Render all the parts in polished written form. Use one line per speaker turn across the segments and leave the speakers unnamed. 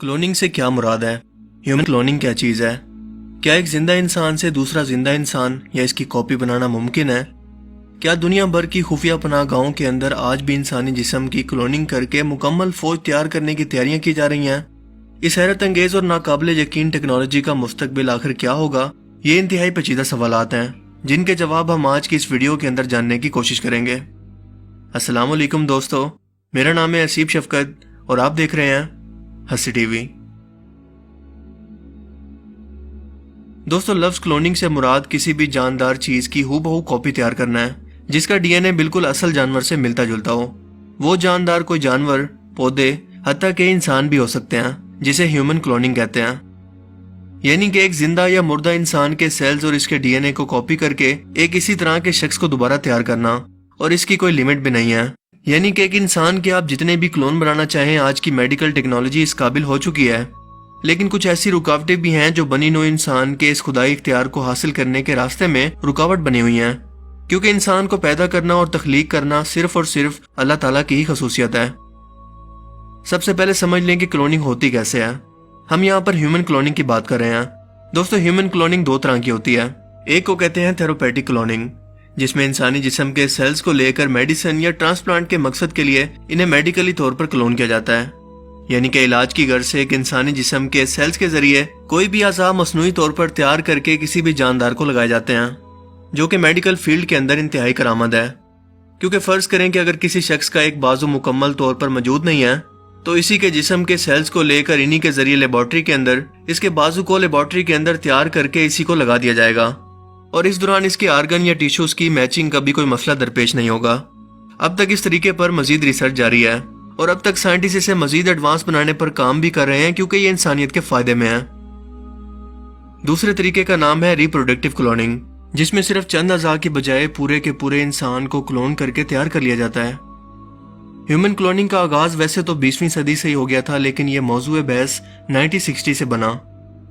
Cloning से क्या मुराद है? ह्यूमन क्लोनिंग क्या चीज़ है? क्या एक जिंदा इंसान से दूसरा जिंदा इंसान या इसकी कॉपी बनाना मुमकिन है? क्या दुनिया भर की खुफिया पनाहगाहों के अंदर आज भी इंसानी जिस्म की क्लोनिंग करके मुकम्मल फौज तैयार करने की तैयारियां की जा रही हैं? इस हैरत अंगेज और नाकाबिले यकीन टेक्नोलॉजी का मुस्तकबिल आखिर क्या होगा? ये इंतहाई पेचीदा सवालात हैं जिनके जवाब हम आज की इस वीडियो के अंदर जानने की कोशिश करेंगे। अस्सलाम वालेकुम दोस्तों, मेरा नाम है असीब शफकत और आप देख रहे हैं हंसी टीवी। दोस्तों, लफ्ज क्लोनिंग से मुराद किसी भी जानदार चीज की हूबहू कॉपी तैयार करना है जिसका डीएनए बिल्कुल असल जानवर से मिलता जुलता हो। वो जानदार कोई जानवर, पौधे, हत्ता के इंसान भी हो सकते हैं जिसे ह्यूमन क्लोनिंग कहते हैं। यानी कि एक जिंदा या मुर्दा इंसान के सेल्स और इसके डीएनए को कॉपी करके एक इसी तरह के शख्स को दोबारा तैयार करना, और इसकी कोई लिमिट भी नहीं है। यानी कि एक इंसान के आप जितने भी क्लोन बनाना चाहें, आज की मेडिकल टेक्नोलॉजी इस काबिल हो चुकी है। लेकिन कुछ ऐसी रुकावटें भी हैं जो बनी नौ इंसान के इस खुदाई इख्तियार को हासिल करने के रास्ते में रुकावट बनी हुई हैं, क्योंकि इंसान को पैदा करना और तख्लीक करना सिर्फ और सिर्फ अल्लाह ताला की ही खसूसियत है। सबसे पहले समझ लें कि क्लोनिंग होती कैसे है। हम यहाँ पर ह्यूमन क्लोनिंग की बात कर रहे हैं। दोस्तों, ह्यूमन क्लोनिंग दो तरह की होती है। एक को कहते हैं थेरोपेटिक क्लोनिंग, जिसमें इंसानी जिस्म के सेल्स को लेकर मेडिसिन या ट्रांसप्लांट के मकसद के लिए इन्हें मेडिकली तौर पर क्लोन किया जाता है। यानी कि इलाज की गर्ज से एक इंसानी जिस्म के सेल्स के जरिए कोई भी अज़ा मसनूई तौर पर तैयार करके किसी भी जानदार को लगाए जाते हैं, जो कि मेडिकल फील्ड के अंदर इंतहाई करामत है। क्योंकि फर्ज करें कि अगर किसी शख्स का एक बाजू मुकम्मल तौर पर मौजूद नहीं है, तो इसी के जिस्म के सेल्स को लेकर इन्हीं के जरिए लेबोरेटरी के अंदर इसके बाजू को लेबोरेटरी के अंदर तैयार करके इसी को लगा दिया जाएगा, और इस दौरान इसके आर्गन या टिश्यूज की मैचिंग का भी कोई मसला दरपेश नहीं होगा। अब तक इस तरीके पर मजीद रिसर्च जारी है और अब तक साइंटिस्ट इसे मजीद एडवांस बनाने पर काम भी कर रहे हैं, क्योंकि ये इंसानियत के फायदे में है। दूसरे तरीके का नाम है रिप्रोडक्टिव क्लोनिंग, जिसमें सिर्फ चंद अज़ा की बजाय पूरे के पूरे इंसान को क्लोन करके तैयार कर लिया जाता है। ह्यूमन क्लोनिंग का आगाज वैसे तो 20वीं सदी से ही हो गया था, लेकिन यह मौजूए बहस 1960 से बना।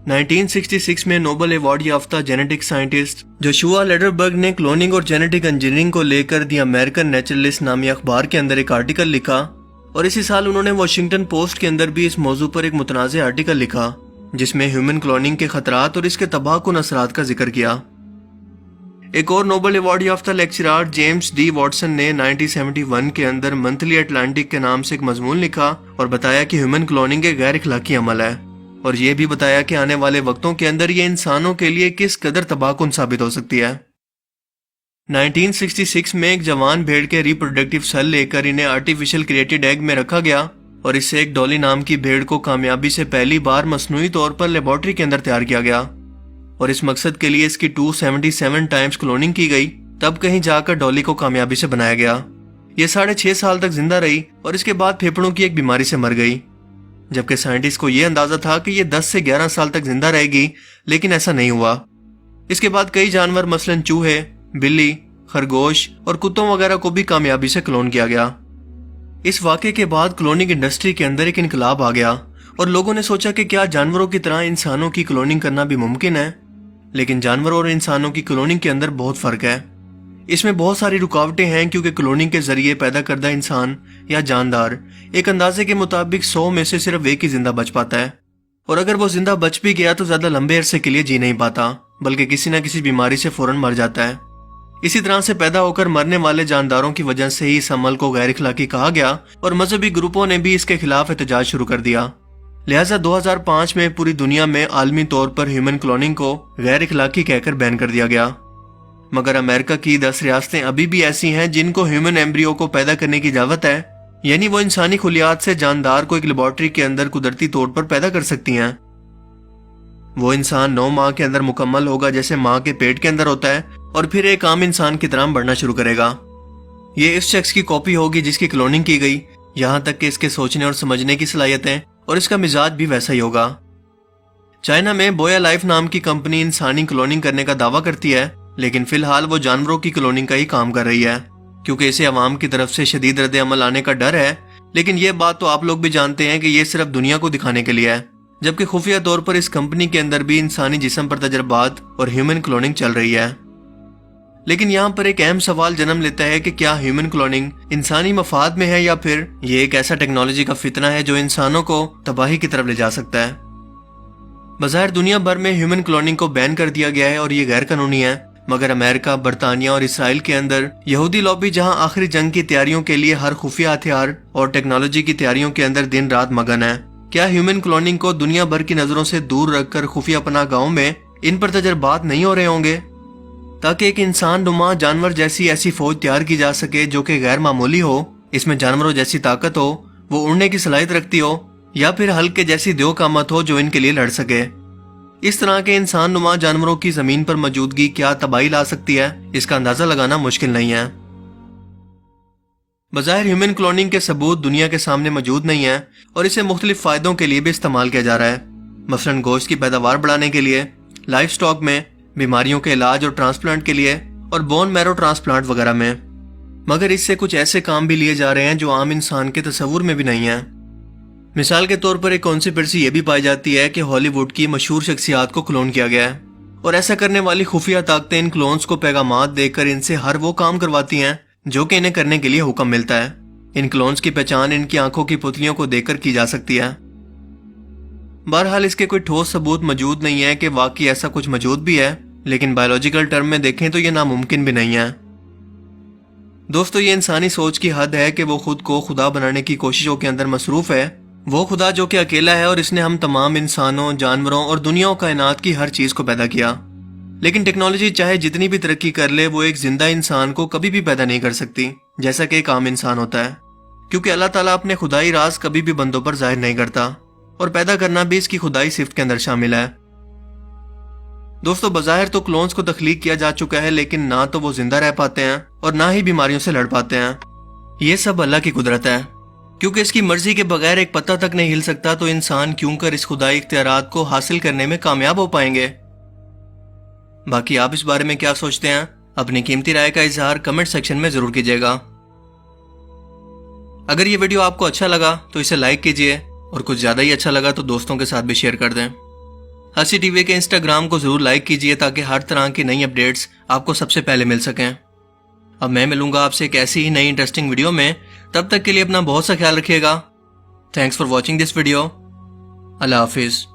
1966 में नोबेल अवार्ड याफ्ता जेनेटिक साइंटिस्ट जोशुआ लेडरबर्ग ने क्लोनिंग और जेनेटिक इंजीनियरिंग को लेकर द अमेरिकन नेचुरलिस्ट नामी अखबार के अंदर एक आर्टिकल लिखा, और इसी साल उन्होंने वॉशिंगटन पोस्ट के अंदर भी इस मौजू पर एक मुतनाज़ आर्टिकल लिखा, जिसमें ह्यूमन क्लोनिंग के खतरात और इसके तबाहकुन असरात का जिक्र किया। एक और नोबेल अवार्ड याफ्ता लेक्चरर जेम्स डी वॉटसन ने 1971 के अंदर मंथली अटलांटिक के नाम से एक मजमून लिखा और बताया कि ह्यूमन क्लोनिंग एक गैर इखलाकी अमल है, और यह भी बताया कि आने वाले वक्तों के अंदर ये इंसानों के लिए किस कदर तबाहकुन साबित हो सकती है। 1966 में एक जवान भेड़ के रिप्रोडक्टिव सेल लेकर इन्हें आर्टिफिशियल क्रिएटेड एग में रखा गया, और इससे एक डॉली नाम की भेड़ को कामयाबी से पहली बार मसनूई तौर पर लेबोरेटरी के अंदर तैयार किया गया, और इस मकसद के लिए इसकी 277 टाइम्स क्लोनिंग की गई। तब कहीं जाकर डॉली को कामयाबी से बनाया गया। यह 6.5 साल तक जिंदा रही और इसके बाद फेफड़ों की एक बीमारी से मर गई, जबकि साइंटिस्ट को यह अंदाजा था कि यह 10 से 11 साल तक जिंदा रहेगी, लेकिन ऐसा नहीं हुआ। इसके बाद कई जानवर मसलन चूहे, बिल्ली, खरगोश और कुत्तों वगैरह को भी कामयाबी से क्लोन किया गया। इस वाक़े के बाद क्लोनिंग इंडस्ट्री के अंदर एक इनकलाब आ गया और लोगों ने सोचा कि क्या जानवरों की तरह इंसानों की क्लोनिंग करना भी मुमकिन है। लेकिन जानवरों और इंसानों की क्लोनिंग के अंदर बहुत फर्क है। इसमें बहुत सारी रुकावटें हैं, क्योंकि क्लोनिंग के जरिए पैदा करदा इंसान या जानदार एक अंदाजे के मुताबिक 100 में से सिर्फ एक ही जिंदा बच पाता है, और अगर वो जिंदा बच भी गया तो ज्यादा लंबे अरसे के लिए जी नहीं पाता, बल्कि किसी न किसी बीमारी से फौरन मर जाता है। इसी तरह से पैदा होकर मरने वाले जानदारों की वजह से ही इस अमल को गैर इखलाकी कहा गया, और मजहबी ग्रुपों ने भी इसके खिलाफ एहतजाज शुरू कर दिया। लिहाजा 2005 में पूरी दुनिया में आलमी तौर पर ह्यूमन क्लोनिंग को गैर इखलाकी कहकर बैन कर दिया गया। मगर अमेरिका की 10 रियासतें अभी भी ऐसी हैं जिनको ह्यूमन एम्ब्रियो को पैदा करने की इजाजत है, यानी वो इंसानी खुलियात से जानदार को एक लेबोरेटरी के अंदर कुदरती तौर पर पैदा कर सकती हैं। वो इंसान 9 माह के अंदर मुकम्मल होगा, जैसे माँ के पेट के अंदर होता है, और फिर एक आम इंसान की तरह बढ़ना शुरू करेगा। ये इस शख्स की कॉपी होगी जिसकी क्लोनिंग की गई, यहाँ तक कि इसके सोचने और समझने की सलाहियतें और इसका मिजाज भी वैसा ही होगा। चाइना में बोया लाइफ नाम की कंपनी इंसानी क्लोनिंग करने का दावा करती है, लेकिन फिलहाल वो जानवरों की क्लोनिंग का ही काम कर रही है, क्योंकि इसे अवाम की तरफ से शदीद रद्द अमल आने का डर है। लेकिन ये बात तो आप लोग भी जानते हैं कि ये सिर्फ दुनिया को दिखाने के लिए है, जबकि खुफिया तौर पर इस कंपनी के अंदर भी इंसानी जिस्म पर तजर्बात और ह्यूमन क्लोनिंग चल रही है। لیکن یہاں پر ایک اہم سوال جنم لیتا ہے کہ کیا ہیومن کلوننگ انسانی مفاد میں ہے یا پھر یہ ایک ایسا ٹیکنالوجی کا فتنہ ہے جو انسانوں کو تباہی کی طرف لے جا سکتا ہے۔ بظاہر دنیا بھر میں ہیومن کلوننگ کو بین کر دیا گیا ہے اور یہ غیر قانونی ہے، مگر امریکہ، برطانیہ اور اسرائیل کے اندر یہودی لابی جہاں آخری جنگ کی تیاریوں کے لیے ہر خفیہ ہتھیار اور ٹیکنالوجی کی تیاریوں کے اندر دن رات مگن ہے۔ کیا ہیومن کلوننگ کو دنیا بھر کی نظروں سے دور رکھ کر خفیہ پناہ گاہوں میں ان پر تجربات نہیں ہو رہے ہوں گے تاکہ ایک انسان نما جانور جیسی ایسی فوج تیار کی جا سکے جو کہ غیر معمولی ہو، اس میں جانوروں جیسی طاقت ہو، وہ اڑنے کی صلاحیت رکھتی ہو، یا پھر ہلک کے جیسی دیو قامت ہو جو ان کے لیے لڑ سکے۔ اس طرح کے انسان نما جانوروں کی زمین پر موجودگی کیا تباہی لا سکتی ہے، اس کا اندازہ لگانا مشکل نہیں ہے۔ بظاہر ہیومن کلوننگ کے ثبوت دنیا کے سامنے موجود نہیں ہیں اور اسے مختلف فائدوں کے لیے بھی استعمال کیا جا رہا ہے، مثلاً گوشت کی پیداوار بڑھانے کے لیے، لائف سٹاک میں، بیماریوں کے علاج اور ٹرانسپلانٹ کے لیے، اور بون میرو ٹرانسپلانٹ وغیرہ میں۔ مگر اس سے کچھ ایسے کام بھی لیے جا رہے ہیں جو عام انسان کے تصور میں بھی نہیں ہیں۔ مثال کے طور پر ایک کانسپریسی یہ بھی پائی جاتی ہے کہ ہالی ووڈ کی مشہور شخصیات کو کلون کیا گیا ہے، اور ایسا کرنے والی خفیہ طاقتیں ان کلونز کو پیغامات دے کر ان سے ہر وہ کام کرواتی ہیں جو کہ انہیں کرنے کے لیے حکم ملتا ہے۔ ان کلونز کی پہچان ان کی آنکھوں کی پتلیوں کو دیکھ کر کی جا سکتی ہے۔ بہرحال اس کے کوئی ٹھوس ثبوت موجود نہیں ہے کہ واقعی ایسا کچھ موجود بھی ہے، لیکن بایولوجیکل ٹرم میں دیکھیں تو یہ ناممکن بھی نہیں ہے۔ دوستو، یہ انسانی سوچ کی حد ہے کہ وہ خود کو خدا بنانے کی کوششوں کے اندر مصروف ہے، وہ خدا جو کہ اکیلا ہے اور اس نے ہم تمام انسانوں، جانوروں اور دنیا و کائنات کی ہر چیز کو پیدا کیا۔ لیکن ٹیکنالوجی چاہے جتنی بھی ترقی کر لے، وہ ایک زندہ انسان کو کبھی بھی پیدا نہیں کر سکتی جیسا کہ ایک عام انسان ہوتا ہے، کیونکہ اللہ تعالیٰ اپنے خدائی راز کبھی بھی بندوں پر ظاہر نہیں کرتا، اور پیدا کرنا بھی اس کی خدائی صفت کے اندر شامل ہے۔ دوستو، بظاہر تو کلونز کو تخلیق کیا جا چکا ہے، لیکن نہ تو وہ زندہ رہ پاتے ہیں اور نہ ہی بیماریوں سے لڑ پاتے ہیں۔ یہ سب اللہ کی قدرت ہے، کیونکہ اس کی مرضی کے بغیر ایک پتہ تک نہیں ہل سکتا، تو انسان کیوں کر اس خدائی اختیارات کو حاصل کرنے میں کامیاب ہو پائیں گے۔ باقی آپ اس بارے میں کیا سوچتے ہیں؟ اپنی قیمتی رائے کا اظہار کمنٹ سیکشن میں ضرور کیجیے گا۔ اگر یہ ویڈیو آپ کو اچھا لگا تو اسے لائک کیجیے، اور کچھ زیادہ ہی اچھا لگا تو دوستوں کے ساتھ بھی شیئر کر دیں۔ ہنسی ٹی وی کے انسٹاگرام کو ضرور لائک کیجیے تاکہ ہر طرح کی نئی اپڈیٹس آپ کو سب سے پہلے مل سکیں۔ اب میں ملوں گا آپ سے ایک ایسی ہی نئی انٹرسٹنگ ویڈیو میں، تب تک کے لیے اپنا بہت سا خیال رکھیے گا۔ Thanks for watching this video. اللہ حافظ۔